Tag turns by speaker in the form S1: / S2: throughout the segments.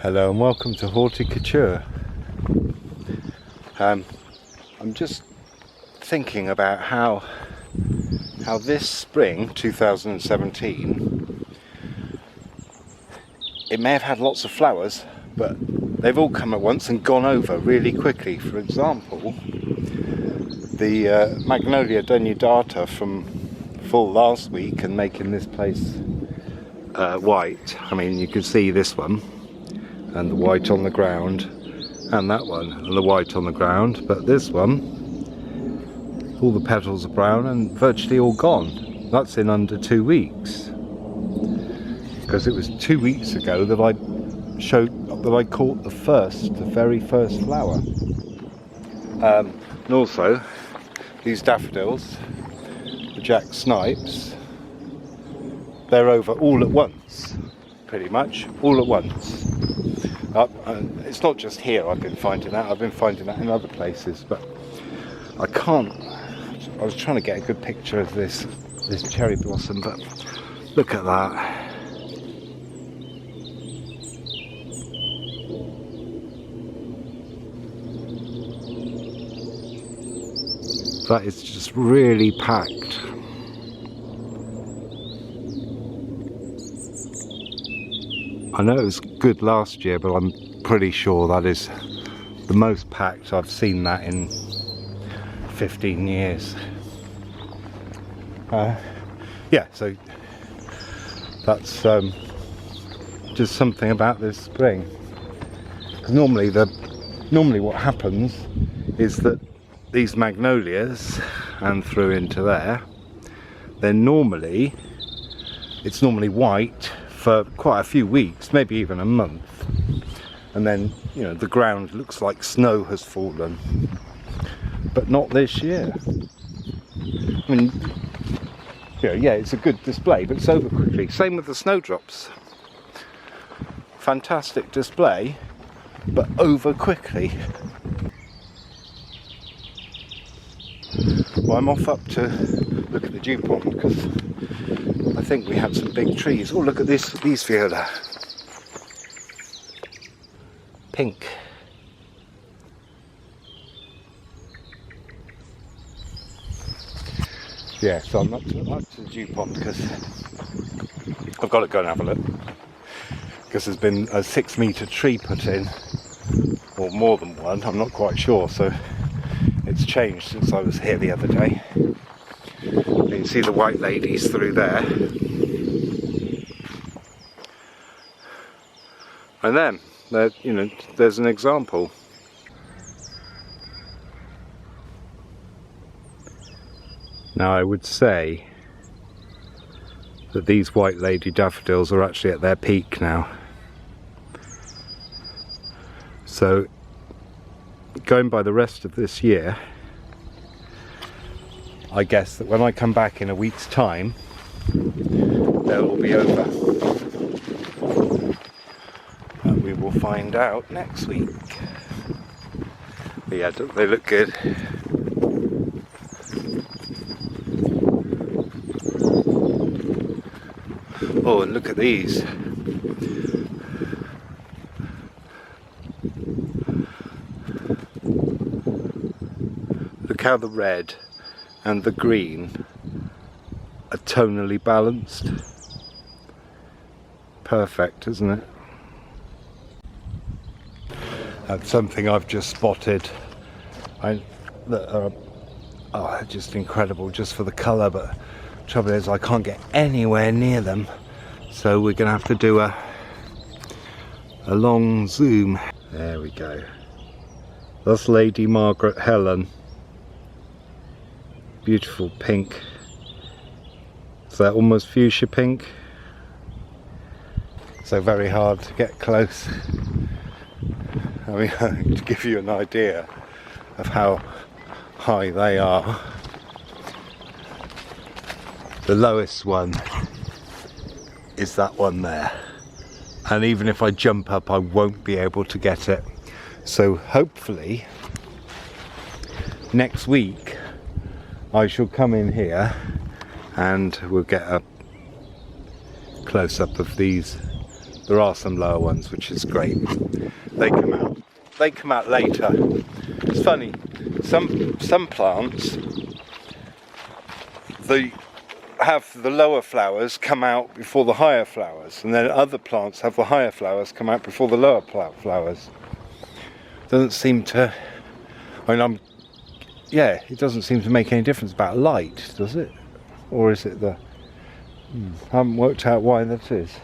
S1: Hello and welcome to Horticulture. I'm just thinking about how this spring 2017 it may have had lots of flowers, but they've all come at once and gone over really quickly. For example, the Magnolia denudata from full last week and making this place white. I mean, you can see this one and the white on the ground, and that one and the white on the ground, but this one, all the petals are brown and virtually all gone. That's in under 2 weeks, because it was 2 weeks ago that I caught the very first flower. And also these daffodils, the Jack Snipes, they're over all at once, pretty much all at once. It's not just here I've been finding that in other places, but I was trying to get a good picture of this cherry blossom, but look at that. That is just really packed. I know it was good last year, but I'm pretty sure that is the most packed I've seen that in 15 years. Yeah, so that's just something about this spring. Because normally what happens is that these magnolias, and through into there, it's normally white for quite a few weeks, maybe even a month, and then, you know, the ground looks like snow has fallen. But not this year. I mean, you know, yeah, it's a good display, but it's over quickly. Same with the snowdrops. Fantastic display, but over quickly. Well, I'm off up to look at the dew pond because I think we have some big trees. Oh, look at these viola. Pink. Yeah, so I'm up to the dew pond because I've got to go and have a look. Because there's been a 6-metre tree put in, or more than one, I'm not quite sure, so it's changed since I was here the other day. You can see the white ladies through there. And then, you know, there's an example. Now I would say that these white lady daffodils are actually at their peak now. So, going by the rest of this year, I guess that when I come back in a week's time, they'll all be over. And we will find out next week. But yeah, they look good. Oh, and look at these. Look how the red and the green are tonally balanced. Perfect, isn't it? That's something I've just spotted. That are just incredible just for the colour, but the trouble is I can't get anywhere near them. So we're going to have to do a long zoom. There we go. That's Lady Margaret Helen. Beautiful pink. Is that almost fuchsia pink? So very hard to get close. I mean, to give you an idea of how high they are. The lowest one is that one there. And even if I jump up, I won't be able to get it. So hopefully, next week, I shall come in here and we'll get a close-up of these there are some lower ones, which is great. They come out later. It's funny, some plants, they have the lower flowers come out before the higher flowers, and then other plants have the higher flowers come out before the lower flowers. Doesn't seem to, it doesn't seem to make any difference about light, does it? Or is it I haven't worked out why that is.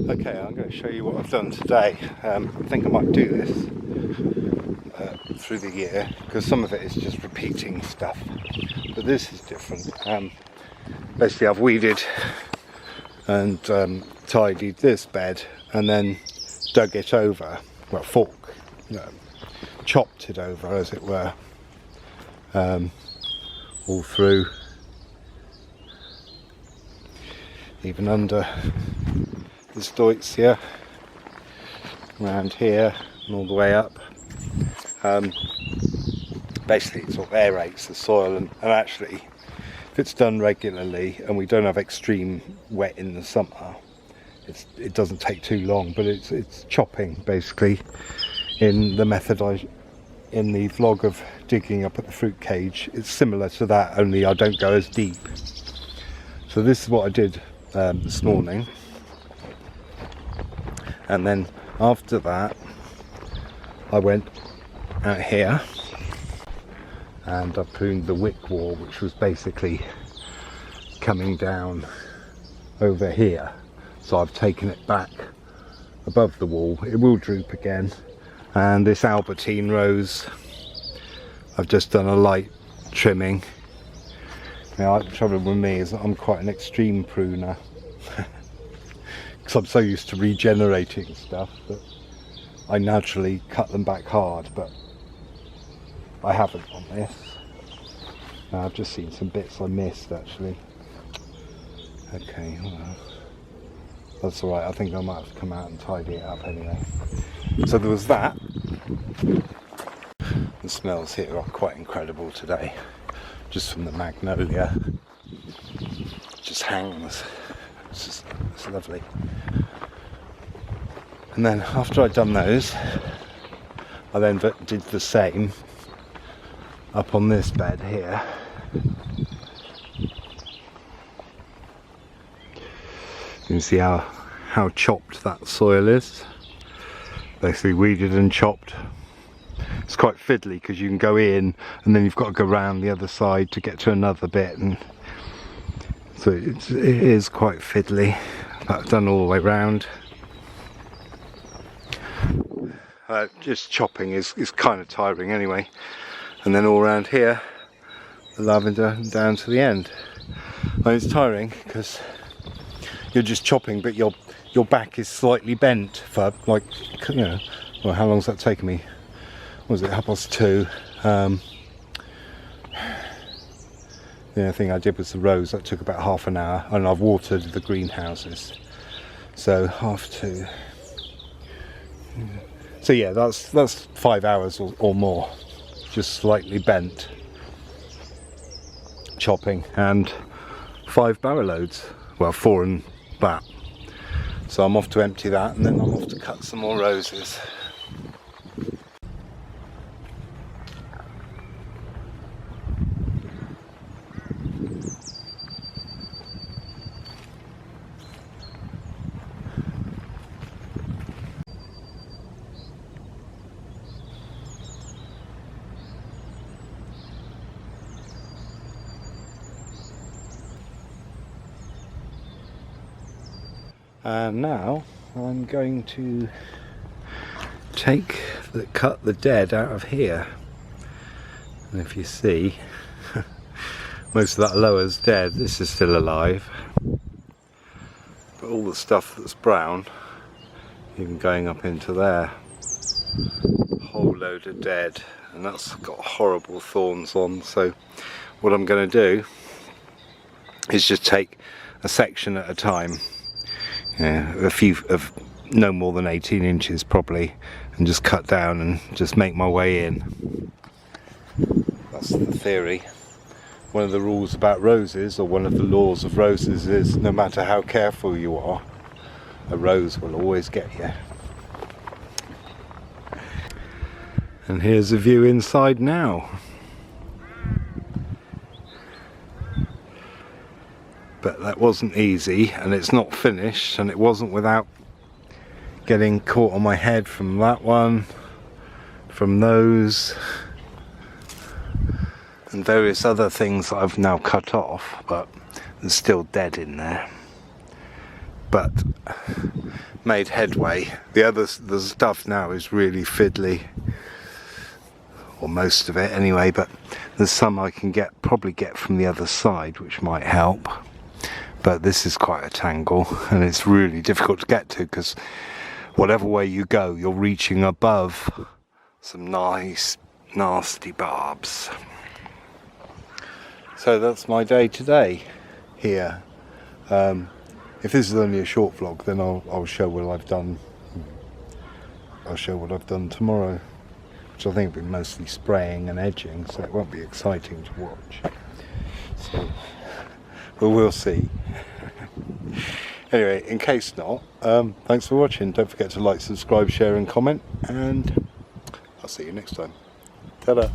S1: Okay, I'm going to show you what I've done today. I think I might do this through the year, because some of it is just repeating stuff, but this is different. Basically I've weeded and tidied this bed and then dug it over, chopped it over as it were, all through, even under the stoitzia, around here and all the way up. Basically it sort of aerates the soil, and actually if it's done regularly and we don't have extreme wet in the summer, it doesn't take too long. But it's chopping basically in the method in the vlog of digging up at the fruit cage. It's similar to that, only I don't go as deep. So this is what I did this morning. And then after that I went out here and I pruned the wick wall, which was basically coming down over here. So I've taken it back above the wall. It will droop again. And this Albertine rose, I've just done a light trimming. Now the trouble with me is that I'm quite an extreme pruner. Because I'm so used to regenerating stuff that I naturally cut them back hard, but I haven't on this. Now I've just seen some bits I missed actually. Okay, well, that's alright, I think I might have to come out and tidy it up anyway. So there was that. The smells here are quite incredible today, just from the magnolia. It just hangs. It's lovely. And then after I'd done those, I then did the same up on this bed here. You can see how chopped that soil is. Basically weeded and chopped. It's quite fiddly because you can go in and then you've got to go around the other side to get to another bit, and so it is quite fiddly. But I've done all the way round. Just chopping is kind of tiring anyway. And then all around here, the lavender down to the end. And it's tiring because you're just chopping, but your back is slightly bent for, like, you know, well, how long's that taken me? What was it, 2:30? The only thing I did was the rose. That took about half an hour, and I've watered the greenhouses. So 2:30. So yeah, that's 5 hours or more, just slightly bent, chopping, and 5 barrow loads. Well, 4 and that. So I'm off to empty that, and then I'm off to cut some more roses. And now I'm going to cut the dead out of here. And if you see, most of that lower's dead. This is still alive. But all the stuff that's brown, even going up into there, a whole load of dead. And that's got horrible thorns on. So what I'm going to do is just take a section at a time. A few of no more than 18 inches probably, and just cut down and just make my way in. That's the theory. One of the rules about roses, or one of the laws of roses, is no matter how careful you are, a rose will always get you. And here's a view inside now. But that wasn't easy, and it's not finished, and it wasn't without getting caught on my head from that one, from those, and various other things that I've now cut off, but there's still dead in there. But made headway. The stuff now is really fiddly, or most of it anyway, but there's some I can probably get from the other side, which might help. But this is quite a tangle, and it's really difficult to get to, because whatever way you go, you're reaching above some nice, nasty barbs. So that's my day today here. If this is only a short vlog, then I'll show what I've done. I'll show what I've done tomorrow, which I think will be mostly spraying and edging, so it won't be exciting to watch. So, but we'll see. Anyway, in case not, thanks for watching. Don't forget to like, subscribe, share and comment, and I'll see you next time. Ta-da!